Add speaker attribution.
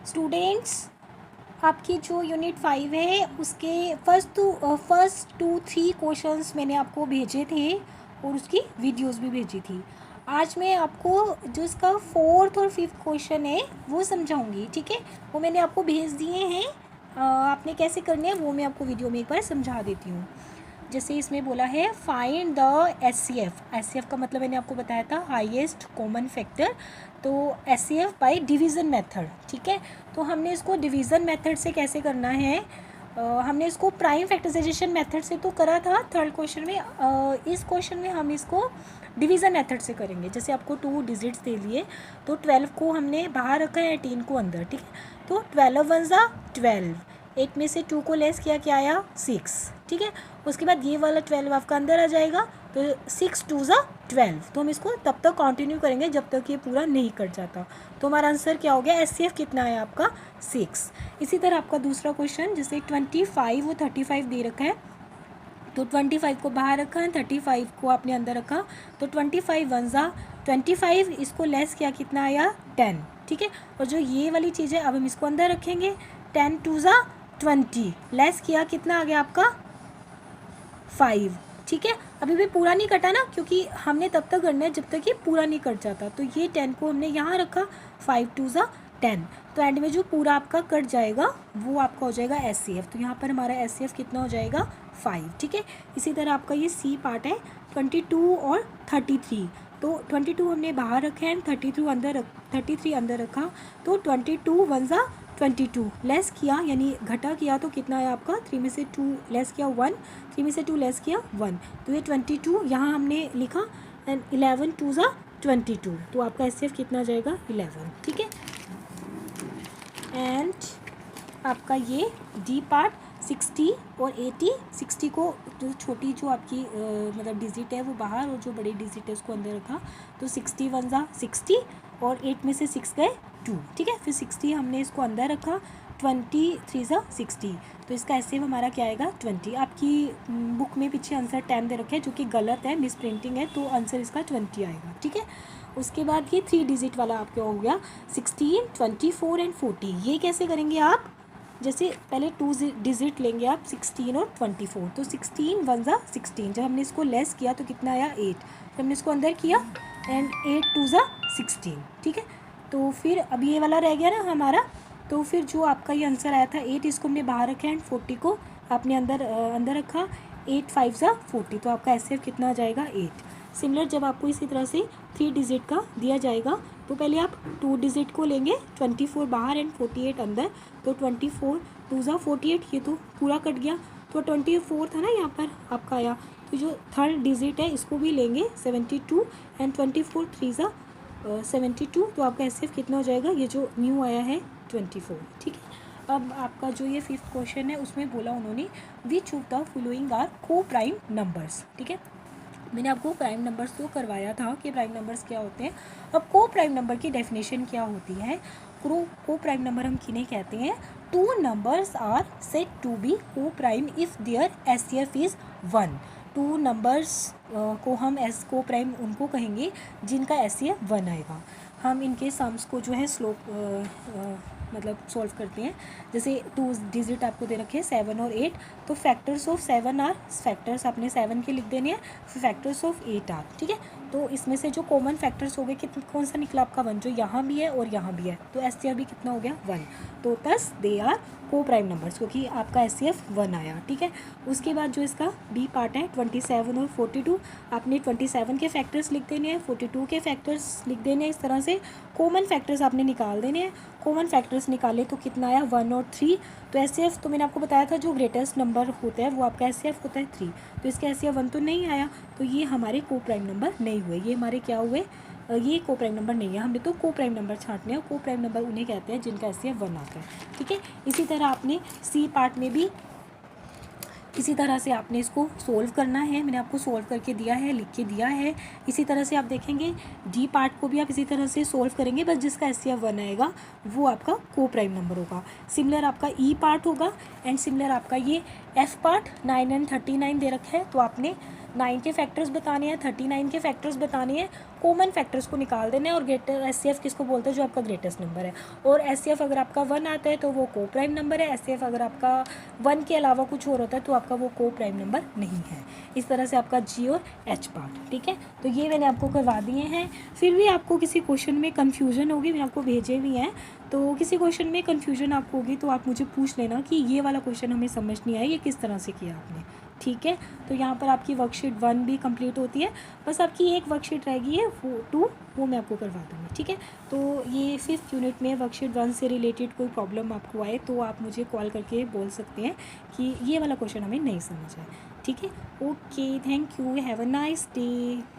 Speaker 1: Students, आपकी जो unit 5 है उसके फर्स्ट 2-3 क्वेश्चंस मैंने आपको भेजे थे और उसकी वीडियोस भी भेजी थी। आज मैं आपको जो इसका 4th और 5th क्वेश्चन है वो समझाऊंगी, ठीक है। वो मैंने आपको भेज दिए हैं, आपने कैसे करने हैं वो मैं आपको वीडियो में एक बार समझा देती हूँ। जैसे इसमें बोला है फाइंड द एचसीएफ का मतलब मैंने आपको बताया था हाईएस्ट कॉमन फैक्टर। तो एचसीएफ बाय डिवीज़न मेथड, ठीक है। तो हमने इसको डिवीज़न मेथड से कैसे करना है, हमने इसको प्राइम फैक्टराइजेशन मेथड से तो करा था थर्ड क्वेश्चन में। इस क्वेश्चन में हम इसको डिवीज़न मेथड से करेंगे। जैसे आपको 2 डिजिट्स दे लिए, तो 12 को हमने बाहर रखा है, 18 को अंदर, ठीक है। तो 12 वन ज़ा 12, 8 में से 2 को लेस किया, क्या आया 6, ठीक है। उसके बाद ये वाला 12 आपका अंदर आ जाएगा, तो 6 2 ज़ा 12। तो हम इसको तब तक कंटिन्यू करेंगे जब तक ये पूरा नहीं कट जाता। तो हमारा आंसर क्या हो गया, एचसीएफ कितना है आपका 6। इसी तरह आपका दूसरा क्वेश्चन, जैसे 25 और 35 दे रखा है, तो 25 को बाहर रखा है, 35 को आपने अंदर रखा, तो 25 वन ज़ा 25, इसको लेस किया, कितना आया 10, ठीक है। और जो ये वाली चीज़ है अब हम इसको अंदर रखेंगे, 10 2 ज़ा 20, लेस किया, कितना आ गया आपका 5, ठीक है। अभी भी पूरा नहीं कटा ना, क्योंकि हमने तब तक करना है जब तक ये पूरा नहीं कट जाता। तो ये 10 को हमने यहाँ रखा, 5 2 ज़ा 10, तो एंड में जो पूरा आपका कट जाएगा वो आपका हो जाएगा एचसीएफ। तो यहाँ पर हमारा एचसीएफ कितना हो जाएगा 5, ठीक है। इसी तरह आपका ये सी पार्ट है 22 और 33। तो 22 हमने बाहर रखे हैं, 33 अंदर रखा, तो 22 वन ज़ा 22, लेस किया यानी घटा किया, तो कितना है आपका 3 में से 2 लेस किया 1, 3 में से 2 लेस किया 1, तो ये 22 यहाँ हमने लिखा, एंड 11 2 ज़ा 22, तो आपका एचसीएफ कितना जाएगा 11, ठीक है। एंड आपका ये डी पार्ट 60 और 80, 60 को जो छोटी जो आपकी मतलब डिजिट है वो बाहर, और जो बड़ी डिजिट है उसको अंदर रखा, तो 60 वन ज़ा 60, और 8 में से 6 गए 2, ठीक है। फिर 60 हमने इसको अंदर रखा, 23 ज़ा 60, तो इसका एचसीएफ हमारा क्या आएगा 20। आपकी बुक में पीछे आंसर 10 दे रखे हैं, जो कि गलत है, मिस प्रिंटिंग है, तो आंसर इसका 20 आएगा, ठीक है। उसके बाद ये 3 डिजिट वाला आपका हो गया 16, 24 एंड 40। ये कैसे करेंगे आप, जैसे पहले 2 डिजिट लेंगे आप 16 और 24, तो 16 वन ज़ा 16, जब हमने इसको लेस किया तो कितना आया 8, जब हमने इसको अंदर किया, एंड 8 2 ज़ा 16, ठीक है। तो फिर अब ये वाला रह गया ना हमारा, तो फिर जो आपका ये आंसर आया था 8, इसको हमने बाहर रखा, एंड 40 को आपने अंदर रखा, 8 5 ज़ा 40, तो आपका एचसीएफ कितना आ जाएगा 8। सिमिलर जब आपको इसी तरह से 3 डिजिट का दिया जाएगा, तो पहले आप 2 डिजिट को लेंगे, 24 बाहर एंड 48 अंदर, तो 24 2 ज़ा 48, ये तो पूरा कट गया, तो 24 था ना यहाँ पर आपका आया, तो जो थर्ड डिजिट है इसको भी लेंगे 72, एंड 24 3 ज़ा 72, तो आपका एचसीएफ कितना हो जाएगा, ये जो न्यू आया है 24, ठीक है। अब आपका जो ये 5th क्वेश्चन है उसमें बोला उन्होंने which of the following are coprime numbers, ठीक है। मैंने आपको प्राइम नंबर्स तो करवाया था कि प्राइम नंबर्स क्या होते हैं। अब को प्राइम नंबर की डेफिनेशन क्या होती है, को प्राइम नंबर हम किन्हें कहते हैं, 2 numbers are said to be coprime if their HCF is 1। 2 numbers को हम एस को प्राइम उनको कहेंगे जिनका एचसीएफ 1 आएगा। हम इनके सम्स को जो है मतलब सॉल्व करते हैं। जैसे 2 डिजिट आपको दे रखे हैं 7 और 8, तो फैक्टर्स ऑफ 7 आर, फैक्टर्स आपने 7 के लिख देने हैं, फैक्टर्स ऑफ 8 आर, ठीक है। तो इसमें से जो कॉमन फैक्टर्स हो गए, कौन सा निकला आपका 1, जो यहाँ भी है और यहाँ भी है, तो एचसीएफ भी कितना हो गया 1, तो thus they are coprime numbers, क्योंकि आपका एचसीएफ 1 आया, ठीक है। उसके बाद जो इसका बी पार्ट है 27 और 42, आपने 27 के फैक्टर्स लिख देने हैं, 42 के फैक्टर्स लिख देने हैं, इस तरह से कॉमन फैक्टर्स आपने निकाल देने हैं। कॉमन फैक्टर्स निकाले तो कितना आया 1 और 3, तो एचसीएफ तो मैंने आपको बताया था जो ग्रेटेस्ट नंबर होता है वो आपका एचसीएफ होता है 3, तो इसका एचसीएफ 1 तो नहीं आया, तो ये हमारे को प्राइम नंबर नहीं हुए, ये हमारे क्या हुए, ये को प्राइम नंबर नहीं है। हमने तो को प्राइम नंबर छांटने हैं, को प्राइम नंबर उन्हें कहते हैं जिनका एचसीएफ 1 आता है, ठीक है। इसी तरह आपने सी पार्ट में भी इसी तरह से आपने इसको सोल्व करना है, मैंने आपको सोल्व करके दिया है, लिख के दिया है। इसी तरह से आप देखेंगे डी पार्ट को भी आप इसी तरह से सोल्व करेंगे, बस जिसका एचसीएफ 1 आएगा वो आपका को प्राइम नंबर होगा। सिमिलर आपका ई पार्ट होगा, एंड सिमिलर आपका ये एफ पार्ट 9 एंड 39 दे रखा है, तो आपने 9 के फैक्टर्स बताने हैं, 39 के फैक्टर्स बताने हैं, कॉमन फैक्टर्स को निकाल देना है, और ग्रेटर SCF किसको बोलते हैं, जो आपका ग्रेटेस्ट नंबर है। और SCF अगर आपका 1 आता है तो वो को प्राइम नंबर है, SCF अगर आपका 1 के अलावा कुछ और होता है तो आपका वो को प्राइम नंबर नहीं है। इस तरह से आपका G और H पार्ट, ठीक है। तो ये मैंने आपको करवा दिए हैं। फिर भी आपको किसी क्वेश्चन में कन्फ्यूजन होगी, मैंने आपको भेजे भी हैं, तो किसी क्वेश्चन में कन्फ्यूजन आपको होगी तो आप मुझे पूछ लेना कि ये वाला क्वेश्चन हमें समझ नहीं आया, ये किस तरह से किया आपने, ठीक है। तो यहाँ पर आपकी वर्कशीट 1 भी कंप्लीट होती है, बस आपकी एक वर्कशीट रह गई है, वो 2, वो मैं आपको करवा दूँगी, ठीक है। तो ये 5th यूनिट में वर्कशीट 1 से रिलेटेड कोई प्रॉब्लम आपको आए तो आप मुझे कॉल करके बोल सकते हैं कि ये वाला क्वेश्चन हमें नहीं समझ आया, ठीक है। Okay, thank you, have a nice day.